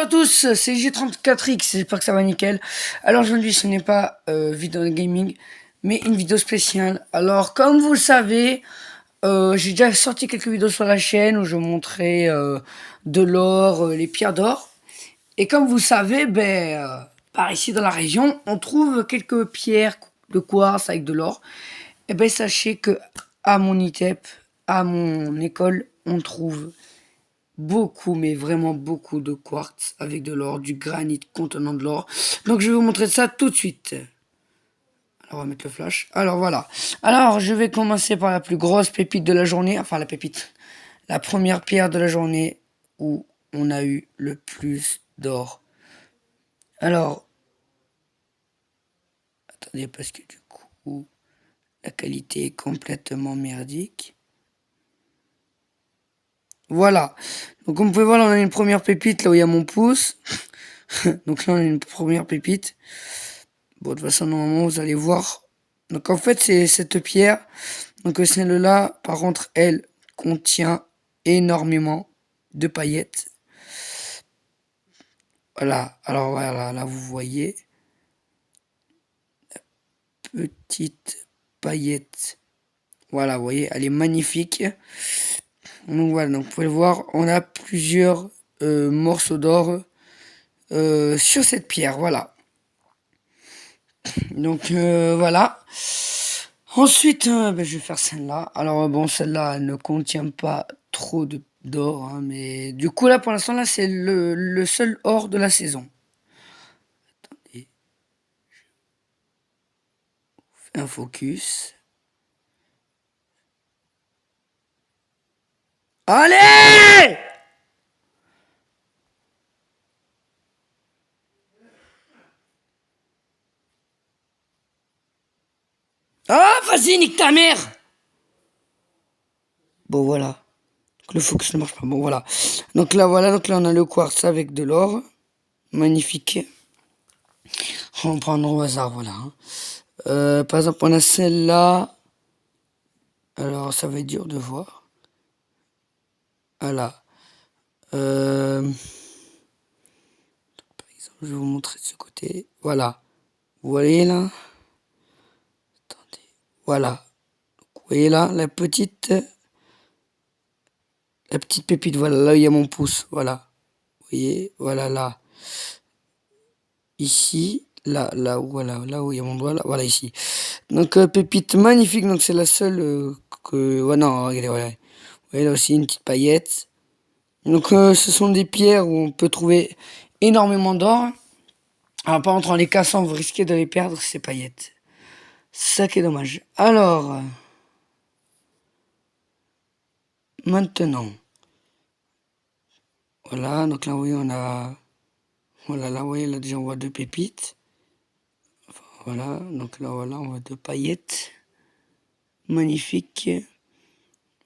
à tous, c'est G34X, j'espère que ça va nickel. Alors aujourd'hui ce n'est pas vidéo gaming, mais une vidéo spéciale. Alors comme vous le savez, j'ai déjà sorti quelques vidéos sur la chaîne où je montrais de l'or, les pierres d'or. Et comme vous savez, par ici dans la région, on trouve quelques pierres de quartz avec de l'or. Et ben sachez que à mon ITEP, à mon école, on trouve beaucoup, mais vraiment beaucoup de quartz avec de l'or, du granit contenant de l'or. Donc je vais vous montrer ça tout de suite. Alors on va mettre le flash. Alors voilà. Alors je vais commencer par la plus grosse pépite de la journée. Enfin la pépite. La première pierre de la journée où on a eu le plus d'or. Alors, attendez parce que du coup, la qualité est complètement merdique. Voilà. Donc comme vous pouvez voir, là on a une première pépite là où il y a mon pouce. Donc là on a une première pépite. Bon, de toute façon, normalement, vous allez voir. Donc, en fait, c'est cette pierre. Donc, celle-là, par contre, elle contient énormément de paillettes. Voilà. Alors, voilà, là, vous voyez. Petite paillette. Voilà, vous voyez, elle est magnifique. Donc, voilà, donc, vous pouvez le voir. On a plusieurs morceaux d'or sur cette pierre. Voilà. Donc, voilà. Ensuite, je vais faire celle-là. Alors bon, celle-là ne contient pas trop d'or, hein, mais du coup là pour l'instant là c'est le seul or de la saison. Attendez, fais un focus. Allez! Ah, vas-y, nique ta mère! Bon voilà. Donc, le focus ne marche pas. Bon voilà. Donc là voilà, donc là on a le quartz avec de l'or. Magnifique. On va prendre au hasard, voilà. Hein. Par exemple, on a celle-là. Alors ça va être dur de voir. Voilà. Par exemple, je vais vous montrer de ce côté. Voilà. Vous voyez là? Attendez. Voilà. Vous voyez là, la petite pépite. Voilà, là, il y a mon pouce. Voilà. Vous voyez? Voilà, là. Ici. Là, voilà. Là où il y a mon doigt. Là. Voilà, ici. Donc, pépite magnifique. Donc, c'est la seule que... Ouais, non, regardez, voilà. Vous voyez là aussi une petite paillette. Donc, ce sont des pierres où on peut trouver énormément d'or. Alors, par contre, en les cassant, vous risquez de les perdre, ces paillettes. C'est ça qui est dommage. Alors, maintenant, voilà, donc là, vous voyez, on a, voilà, là, vous voyez, là, déjà, on voit deux pépites. Enfin, voilà, donc là, voilà, on voit deux paillettes. Magnifiques.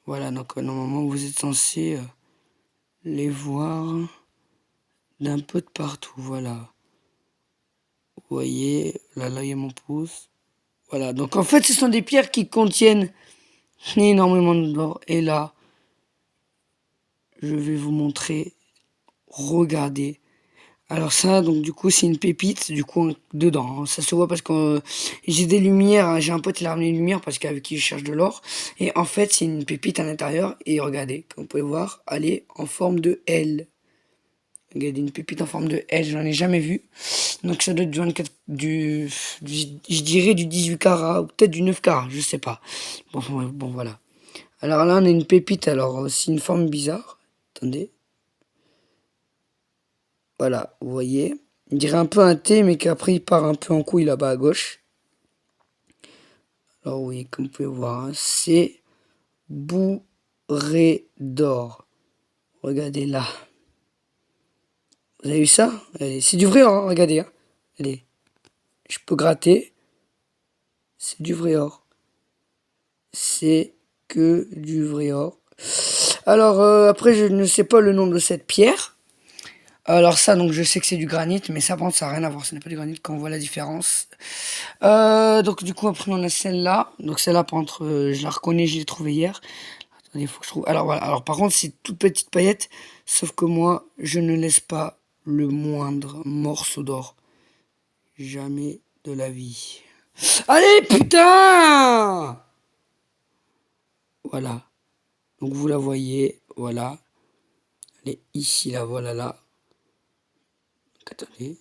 Voilà, donc, normalement, vous êtes censé les voir d'un peu de partout, voilà. Vous voyez, là, il y a mon pouce. Voilà, donc, en fait, ce sont des pierres qui contiennent énormément d'or. Et là, je vais vous montrer. Regardez. Alors ça, donc du coup, c'est une pépite, du coup, dedans. Hein. Ça se voit parce que j'ai des lumières. Hein. J'ai un pote, il a ramené une lumière parce qu'avec qui je cherche de l'or. Et en fait, c'est une pépite à l'intérieur. Et regardez, comme vous pouvez voir, elle est en forme de L. Regardez, une pépite en forme de L, j'en ai jamais vu. Donc ça doit être du 24, je dirais du 18 carats, ou peut-être du 9 carats, je sais pas. Bon, voilà. Alors là, on a une pépite, alors c'est une forme bizarre. Attendez. Voilà, vous voyez. On dirait un peu un T, mais qu'après il part un peu en couille là-bas à gauche. Alors oui, comme vous pouvez voir, hein, c'est bourré d'or. Regardez là. Vous avez vu ça? C'est du vrai or, hein, regardez. Hein. Allez, je peux gratter. C'est du vrai or. C'est que du vrai or. Alors après, je ne sais pas le nom de cette pierre. Alors ça, donc je sais que c'est du granit, mais ça, par contre, ça n'a rien à voir. Ce n'est pas du granit quand on voit la différence. Donc du coup, après, on a celle-là. Donc celle-là, par contre, je la reconnais, je l'ai trouvée hier. Attendez, il faut que je trouve... Alors voilà, alors par contre, c'est toute petite paillette. Sauf que moi, je ne laisse pas le moindre morceau d'or. Jamais de la vie. Allez, putain! Voilà. Donc vous la voyez, voilà. Elle est ici, là, voilà, là. Donc, attendez.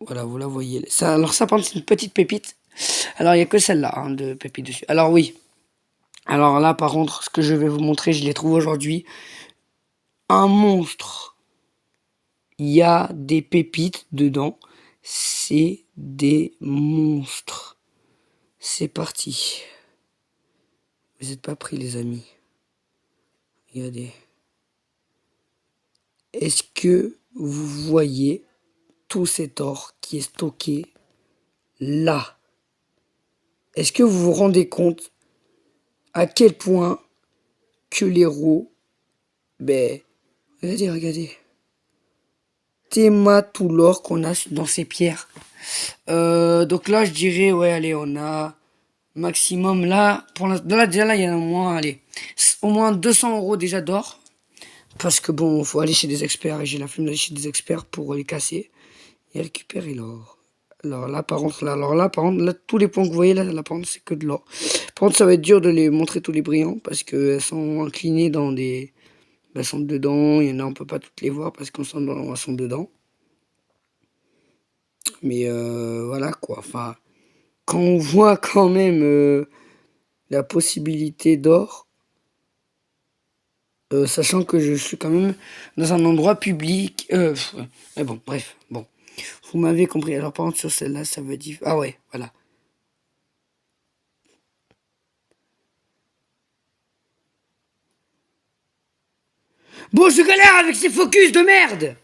Voilà, vous la voyez. Ça, alors ça, par contre, c'est une petite pépite. Alors, il n'y a que celle-là, hein, de pépite dessus. Alors oui. Alors là, par contre, ce que je vais vous montrer, je l'ai trouvé aujourd'hui. Un monstre. Il y a des pépites dedans. C'est des monstres. C'est parti. Vous n'êtes pas pris, les amis. Regardez. Est-ce que vous voyez tout cet or qui est stocké là? Est-ce que vous vous rendez compte à quel point que l'héros, ben, regardez, regardez. Théma tout l'or qu'on a dans ces pierres. Donc là, je dirais, ouais, allez, on a maximum là, là déjà là, il y en a au moins, allez, au moins 200 € déjà d'or. Parce que bon, faut aller chez des experts et j'ai la flemme d'aller chez des experts pour les casser et récupérer l'or. Alors là, par contre, là, tous les points que vous voyez là, par contre, c'est que de l'or. Par contre, ça va être dur de les montrer tous les brillants parce qu'elles sont inclinées dans des, elles sont dedans. Il y en a, on peut pas toutes les voir parce qu'elles sont dedans. Mais voilà quoi. Enfin, quand on voit quand même la possibilité d'or. Sachant que je suis quand même dans un endroit public. Mais bon, bref, bon. Vous m'avez compris. Alors, par contre, sur celle-là, ça veut dire... Ah ouais, voilà. Bon, je galère avec ces focus de merde!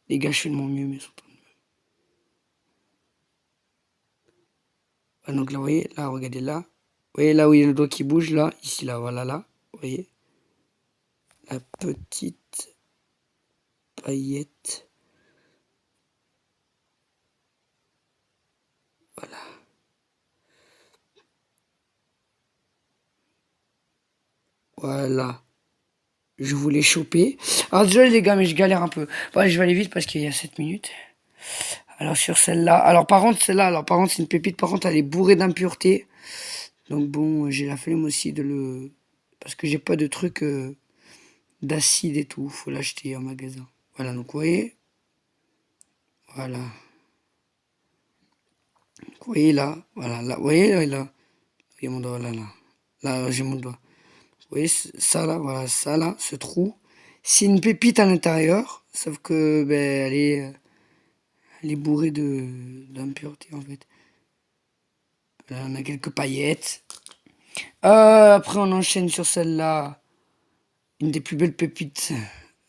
Les gars, je fais de mon mieux, mais... Ah, donc là, vous voyez, là, regardez là. Vous voyez là où il y a le doigt qui bouge, là, ici, là, voilà, là. Vous voyez? La petite paillette. Voilà. Voilà. Je voulais choper. Alors désolé les gars, mais je galère un peu. Bon, je vais aller vite parce qu'il y a 7 minutes. Alors sur celle-là. Alors par contre, celle-là, c'est une pépite. Par contre, elle est bourrée d'impuretés. Donc bon, j'ai la flemme aussi de le... Parce que j'ai pas de truc d'acide et tout. Faut l'acheter en magasin. Voilà, donc vous voyez. Voilà. Donc, vous voyez là. Voilà, là. Vous voyez là, là. Il y a mon doigt là, là. Là, j'ai mon doigt. Vous voyez ça là, voilà, ça là, ce trou. C'est une pépite à l'intérieur. Sauf que, ben, elle est bourrée d'impuretés en fait. Là, on a quelques paillettes. Après, on enchaîne sur celle-là. Une des plus belles pépites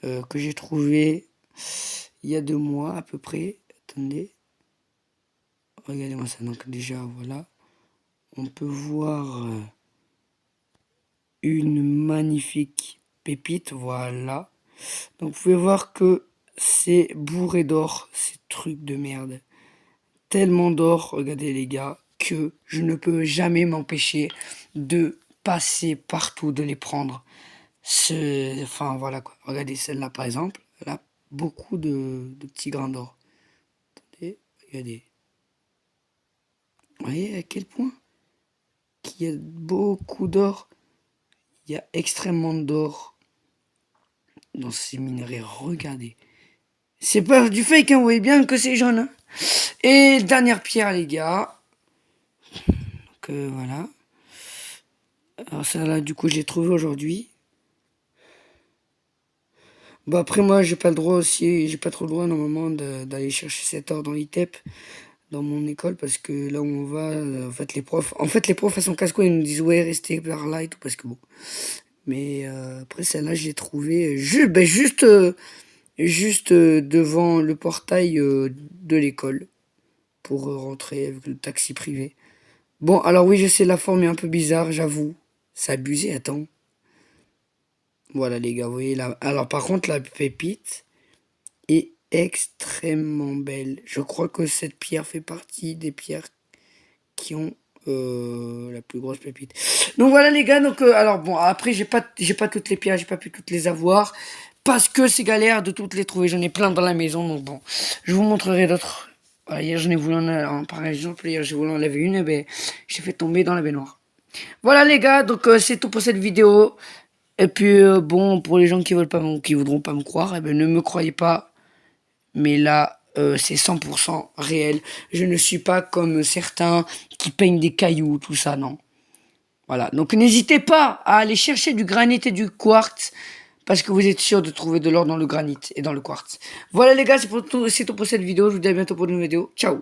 que j'ai trouvées il y a 2 mois à peu près. Attendez. Regardez-moi ça. Donc déjà, voilà. On peut voir une magnifique pépite. Voilà. Donc vous pouvez voir que c'est bourré d'or. Ces trucs de merde. Tellement d'or, regardez les gars, que je ne peux jamais m'empêcher de passer partout, de les prendre. Enfin voilà quoi. Regardez celle-là par exemple, elle a beaucoup de petits grains d'or. Attendez, regardez. Vous voyez à quel point qu'il y a beaucoup d'or. Il y a extrêmement d'or dans ces minerais. Regardez. C'est pas du fake, hein, vous voyez bien que c'est jaune. Hein. Et dernière pierre les gars. Donc voilà. Alors ça là du coup je l'ai trouvé aujourd'hui. Bon après moi j'ai pas le droit aussi, j'ai pas trop le droit normalement d'aller chercher cet or dans l'ITEP, dans mon école, parce que là où on va, en fait les profs à son casse-cou ils nous disent ouais restez par là et tout parce que bon. Mais après celle-là je l'ai trouvée juste devant le portail de l'école pour rentrer avec le taxi privé. Bon alors oui je sais la forme est un peu bizarre j'avoue, c'est abusé attends. Voilà les gars, vous voyez là. Alors par contre la pépite est extrêmement belle. Je crois que cette pierre fait partie des pierres qui ont La plus grosse pépite. Donc voilà les gars, donc alors bon, après j'ai pas toutes les pierres, j'ai pas pu toutes les avoir parce que c'est galère de toutes les trouver, j'en ai plein dans la maison, donc bon, je vous montrerai d'autres. Voilà, hier j'en ai voulu par exemple, hier j'ai voulu en laver une, et ben j'ai fait tomber dans la baignoire. Voilà les gars, donc c'est tout pour cette vidéo. Et puis bon, pour les gens qui voudront pas me croire, eh ben ne me croyez pas. Mais là, c'est 100% réel. Je ne suis pas comme certains qui peignent des cailloux, tout ça, non. Voilà, donc n'hésitez pas à aller chercher du granit et du quartz, parce que vous êtes sûr de trouver de l'or dans le granit et dans le quartz. Voilà les gars, c'est tout pour cette vidéo. Je vous dis à bientôt pour une nouvelle vidéo. Ciao.